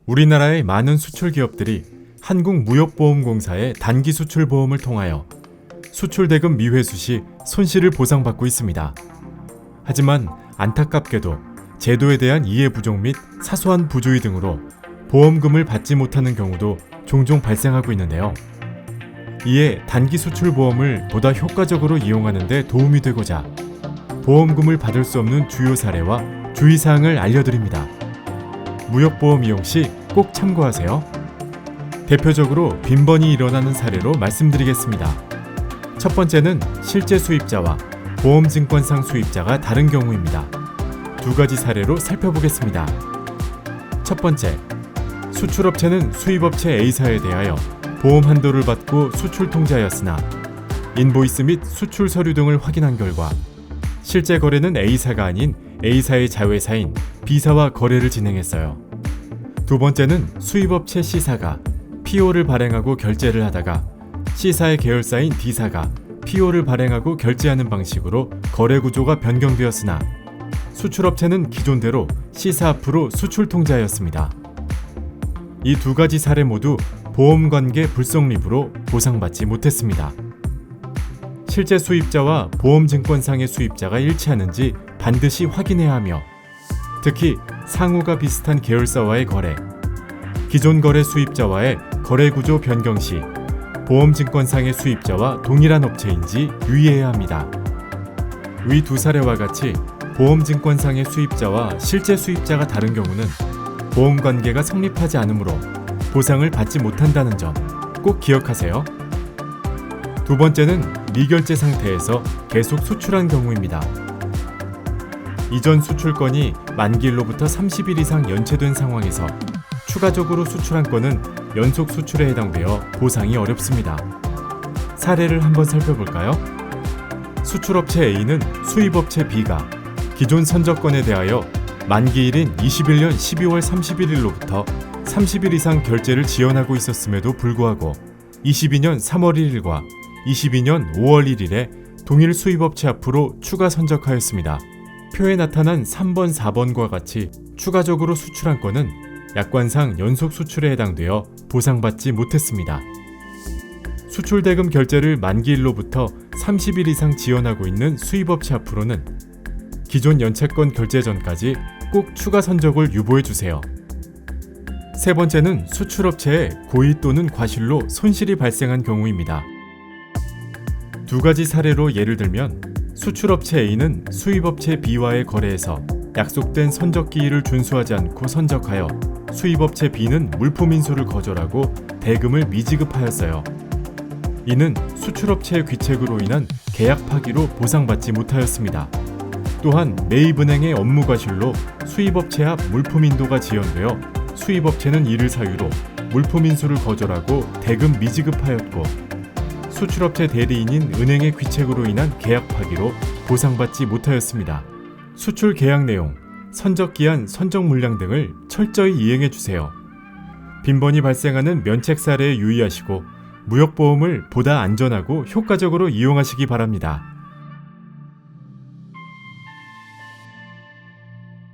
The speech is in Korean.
우리나라의 많은 수출 기업들이 한국무역보험공사의 단기 수출 보험을 통하여 수출 대금 미회수 시 손실을 보상받고 있습니다. 하지만 안타깝게도 제도에 대한 이해 부족 및 사소한 부주의 등으로 보험금을 받지 못하는 경우도 종종 발생하고 있는데요. 이에 단기 수출 보험을 보다 효과적으로 이용하는 데 도움이 되고자 보험금을 받을 수 없는 주요 사례와 주의사항을 알려드립니다. 무역보험 이용 시 꼭 참고하세요. 대표적으로 빈번히 일어나는 사례로 말씀드리겠습니다. 첫 번째는 실제 수입자와 보험증권상 수입자가 다른 경우입니다. 두 가지 사례로 살펴보겠습니다. 첫 번째, 수출업체는 수입업체 A사에 대하여 보험 한도를 받고 수출 통지하였으나 인보이스 및 수출 서류 등을 확인한 결과 실제 거래는 A사가 아닌 A사의 자회사인 B사와 거래를 진행했어요. 두 번째는 수입업체 C사가 PO를 발행하고 결제를 하다가 C사의 계열사인 D사가 PO를 발행하고 결제하는 방식으로 거래 구조가 변경되었으나 수출업체는 기존대로 C사 앞으로 수출 통지하였습니다. 이 두 가지 사례 모두 보험관계 불성립으로 보상받지 못했습니다. 실제 수입자와 보험증권상의 수입자가 일치하는지 반드시 확인해야 하며 특히 상호가 비슷한 계열사와의 거래, 기존 거래 수입자와의 거래 구조 변경 시 보험증권상의 수입자와 동일한 업체인지 유의해야 합니다. 위 두 사례와 같이 보험증권상의 수입자와 실제 수입자가 다른 경우는 보험관계가 성립하지 않으므로 보상을 받지 못한다는 점 꼭 기억하세요. 두 번째는 미결제 상태에서 계속 수출한 경우입니다. 이전 수출건이 만기일로부터 30일 이상 연체된 상황에서 추가적으로 수출한 건은 연속 수출에 해당되어 보상이 어렵습니다. 사례를 한번 살펴볼까요? 수출업체 A는 수입업체 B가 기존 선적건에 대하여 만기일인 21년 12월 31일로부터 30일 이상 결제를 지연하고 있었음에도 불구하고 22년 3월 1일과 22년 5월 1일에 동일 수입업체 앞으로 추가 선적하였습니다. 표에 나타난 3번, 4번과 같이 추가적으로 수출한 건은 약관상 연속 수출에 해당되어 보상받지 못했습니다. 수출대금 결제를 만기일로부터 30일 이상 지연하고 있는 수입업체 앞으로는 기존 연체권 결제 전까지 꼭 추가 선적을 유보해주세요. 세 번째는 수출업체에 고의 또는 과실로 손실이 발생한 경우입니다. 두 가지 사례로 예를 들면 수출업체 A는 수입업체 B와의 거래에서 약속된 선적기일을 준수하지 않고 선적하여 수입업체 B는 물품 인수를 거절하고 대금을 미지급하였어요. 이는 수출업체의 귀책으로 인한 계약 파기로 보상받지 못하였습니다. 또한 매입은행의 업무 과실로 수입업체 앞 물품 인도가 지연되어 수입업체는 이를 사유로 물품 인수를 거절하고 대금 미지급하였고 수출업체 대리인인 은행의 귀책으로 인한 계약 파기로 보상받지 못하였습니다. 수출 계약 내용, 선적기한, 선적 물량 등을 철저히 이행해 주세요. 빈번히 발생하는 면책 사례에 유의하시고 무역보험을 보다 안전하고 효과적으로 이용하시기 바랍니다.